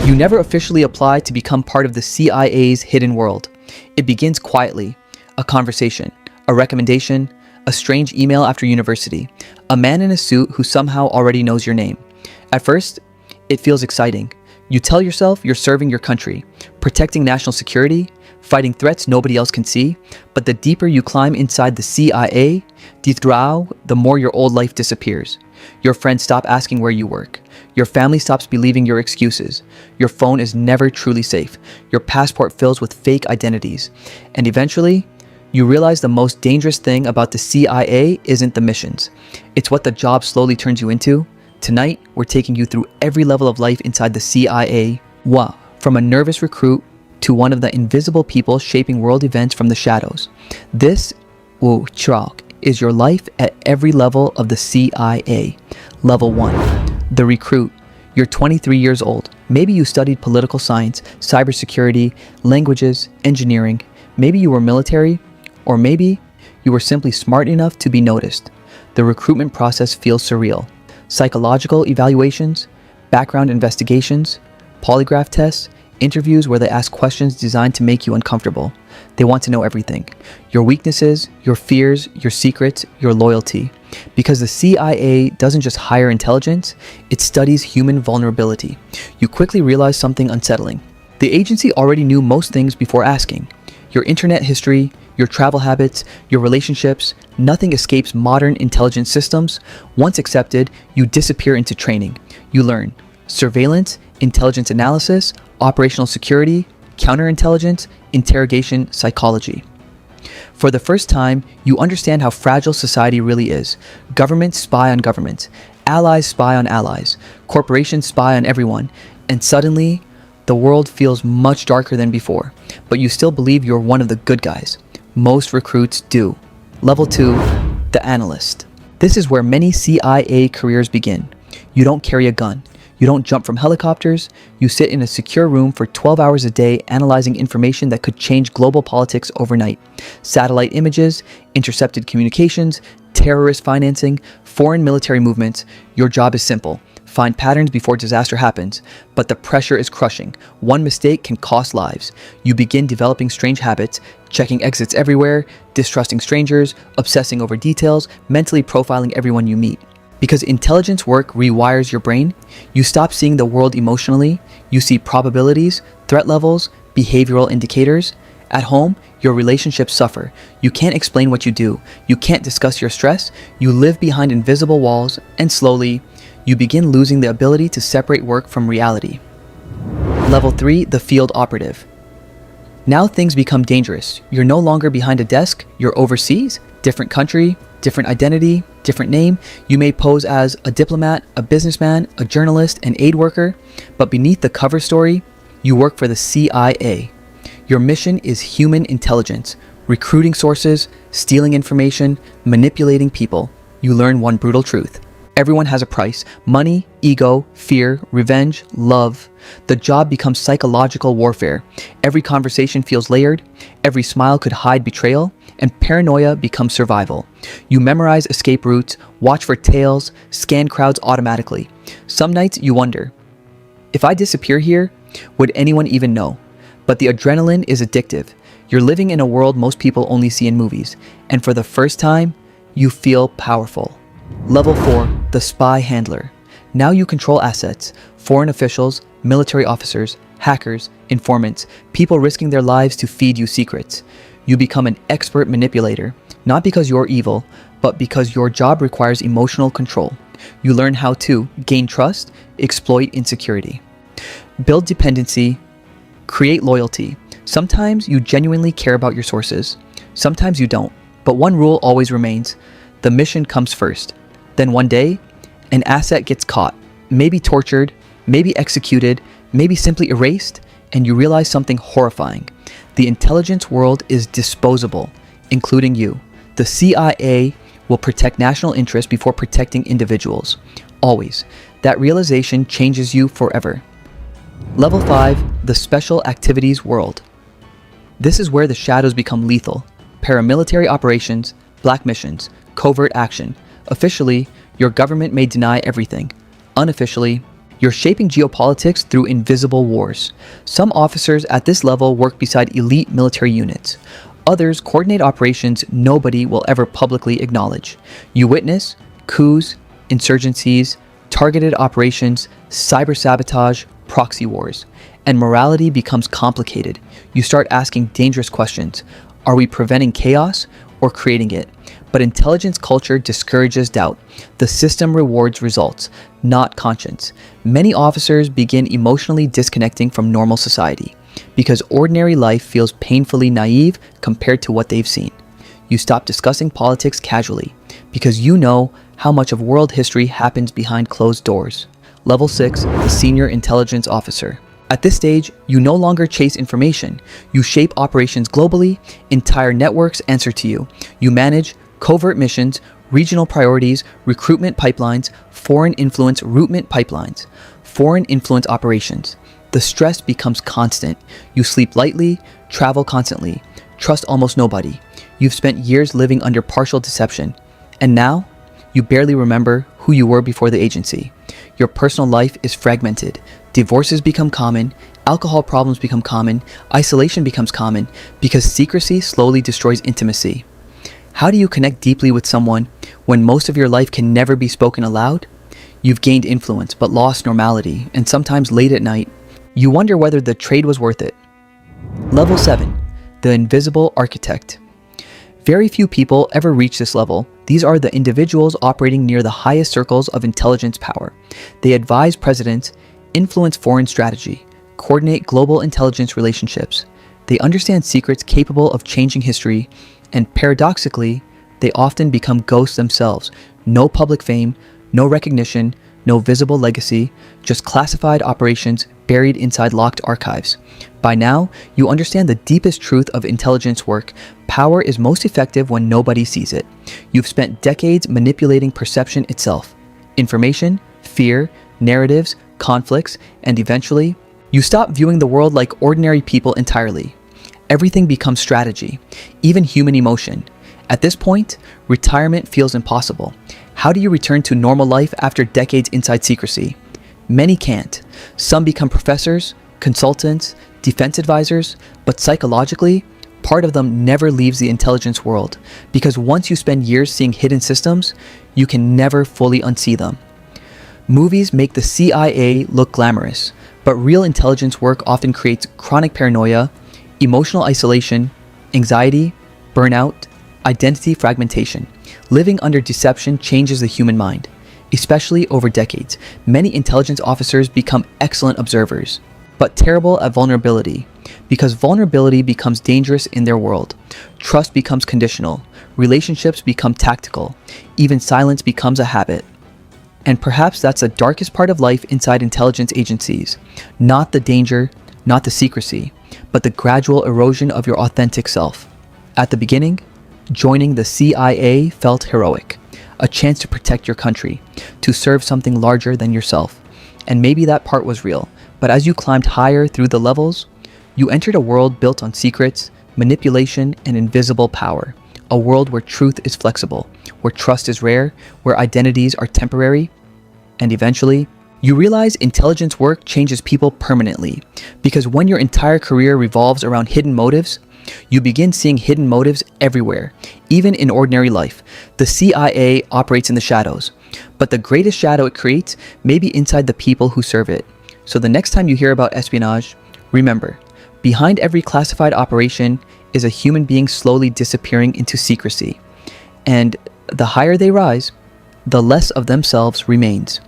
You never officially apply to become part of the CIA's hidden world. It begins quietly. A conversation, a recommendation, a strange email after university, a man in a suit who somehow already knows your name. At first, it feels exciting. You tell yourself you're serving your country, protecting national security, fighting threats nobody else can see. But the deeper you climb inside the CIA, the more your old life disappears. Your friends stop asking where you work. Your family stops believing your excuses. Your phone is never truly safe. Your passport fills with fake identities. And eventually, you realize the most dangerous thing about the CIA isn't the missions. It's what the job slowly turns you into. Tonight, we're taking you through every level of life inside the CIA. Wow. From a nervous recruit to one of the invisible people shaping world events from the shadows. This is your life at every level of the CIA. Level 1. The recruit. You're 23 years old. Maybe you studied political science, cybersecurity, languages, engineering. Maybe you were military, or maybe you were simply smart enough to be noticed. The recruitment process feels surreal. Psychological evaluations, background investigations, polygraph tests, interviews where they ask questions designed to make you uncomfortable. They want to know everything. Your weaknesses, your fears, your secrets, your loyalty. Because the CIA doesn't just hire intelligence, it studies human vulnerability. You quickly realize something unsettling. The agency already knew most things before asking. Your internet history, your travel habits, your relationships, nothing escapes modern intelligence systems. Once accepted, you disappear into training. You learn surveillance, intelligence analysis, operational security, counterintelligence, interrogation, psychology. For the first time, you understand how fragile society really is. Governments spy on governments, allies spy on allies, corporations spy on everyone, and suddenly, the world feels much darker than before, but you still believe you're one of the good guys. Most recruits do. Level 2, the analyst. This is where many CIA careers begin. You don't carry a gun. You don't jump from helicopters. You sit in a secure room for 12 hours a day analyzing information that could change global politics overnight. Satellite images, intercepted communications, terrorist financing, foreign military movements. Your job is simple. Find patterns before disaster happens, but the pressure is crushing. One mistake can cost lives. You begin developing strange habits, checking exits everywhere, distrusting strangers, obsessing over details, mentally profiling everyone you meet. Because intelligence work rewires your brain, you stop seeing the world emotionally, you see probabilities, threat levels, behavioral indicators. At home, your relationships suffer. You can't explain what you do. You can't discuss your stress. You live behind invisible walls, and slowly, you begin losing the ability to separate work from reality. Level 3, the field operative. Now things become dangerous. You're no longer behind a desk, you're overseas, different country, different identity, different name. You may pose as a diplomat, a businessman, a journalist, an aid worker, but beneath the cover story, you work for the CIA. Your mission is human intelligence, recruiting sources, stealing information, manipulating people. You learn one brutal truth. Everyone has a price: money, ego, fear, revenge, love. The job becomes psychological warfare. Every conversation feels layered, every smile could hide betrayal, and paranoia becomes survival. You memorize escape routes, watch for tails, scan crowds automatically. Some nights you wonder, if I disappear here, would anyone even know? But the adrenaline is addictive. You're living in a world most people only see in movies, and for the first time, you feel powerful. Level 4, the spy handler. Now you control assets, foreign officials, military officers, hackers, informants, people risking their lives to feed you secrets. You become an expert manipulator, not because you're evil, but because your job requires emotional control. You learn how to gain trust, exploit insecurity, build dependency, create loyalty. Sometimes you genuinely care about your sources. Sometimes you don't. But one rule always remains. The mission comes first. Then one day, an asset gets caught, maybe tortured, maybe executed, maybe simply erased, and you realize something horrifying. The intelligence world is disposable, including you. The CIA will protect national interests before protecting individuals. Always. That realization changes you forever. Level 5, the special activities world. This is where the shadows become lethal. Paramilitary operations, black missions, covert action. Officially, your government may deny everything. Unofficially, You're shaping geopolitics through invisible wars. Some officers at this level work beside elite military units. Others coordinate operations nobody will ever publicly acknowledge. You witness coups, insurgencies, targeted operations, cyber sabotage, proxy wars, and morality becomes complicated. You start asking dangerous questions. Are we preventing chaos or creating it? But intelligence culture discourages doubt. The system rewards results, not conscience. Many officers begin emotionally disconnecting from normal society because ordinary life feels painfully naive compared to what they've seen. You stop discussing politics casually because you know how much of world history happens behind closed doors. Level 6, the Senior Intelligence Officer. At this stage, you no longer chase information. You shape operations globally. Entire networks answer to you. You manage covert missions, regional priorities, recruitment pipelines, foreign influence recruitment pipelines, foreign influence operations. The stress becomes constant. You sleep lightly, travel constantly, trust almost nobody. You've spent years living under partial deception. And now, you barely remember who you were before the agency. Your personal life is fragmented. Divorces become common, alcohol problems become common, isolation becomes common because secrecy slowly destroys intimacy. How do you connect deeply with someone when most of your life can never be spoken aloud? You've gained influence but lost normality, and sometimes late at night, you wonder whether the trade was worth it. Level 7, the Invisible Architect. Very few people ever reach this level. These are the individuals operating near the highest circles of intelligence power. They advise presidents, influence foreign strategy, coordinate global intelligence relationships. They understand secrets capable of changing history, and paradoxically, they often become ghosts themselves. No public fame, no recognition, no visible legacy, just classified operations buried inside locked archives. By now, you understand the deepest truth of intelligence work. Power is most effective when nobody sees it. You've spent decades manipulating perception itself. Information, fear, narratives, conflicts, and eventually, you stop viewing the world like ordinary people entirely. Everything becomes strategy, even human emotion. At this point, retirement feels impossible. How do you return to normal life after decades inside secrecy? Many can't. Some become professors, consultants, defense advisors, but psychologically, part of them never leaves the intelligence world because once you spend years seeing hidden systems, you can never fully unsee them. Movies make the CIA look glamorous, but real intelligence work often creates chronic paranoia, emotional isolation, anxiety, burnout, identity fragmentation. Living under deception changes the human mind. Especially over decades, many intelligence officers become excellent observers, but terrible at vulnerability, because vulnerability becomes dangerous in their world. Trust becomes conditional, relationships become tactical, even silence becomes a habit. And perhaps that's the darkest part of life inside intelligence agencies. Not the danger, not the secrecy, but the gradual erosion of your authentic self. At the beginning, joining the CIA felt heroic, a chance to protect your country, to serve something larger than yourself. And maybe that part was real, but as you climbed higher through the levels, you entered a world built on secrets, manipulation, and invisible power. A world where truth is flexible, where trust is rare, where identities are temporary, and eventually, you realize intelligence work changes people permanently, because when your entire career revolves around hidden motives, you begin seeing hidden motives everywhere, even in ordinary life. The CIA operates in the shadows, but the greatest shadow it creates may be inside the people who serve it. So the next time you hear about espionage, remember, behind every classified operation is a human being slowly disappearing into secrecy. And the higher they rise, the less of themselves remains.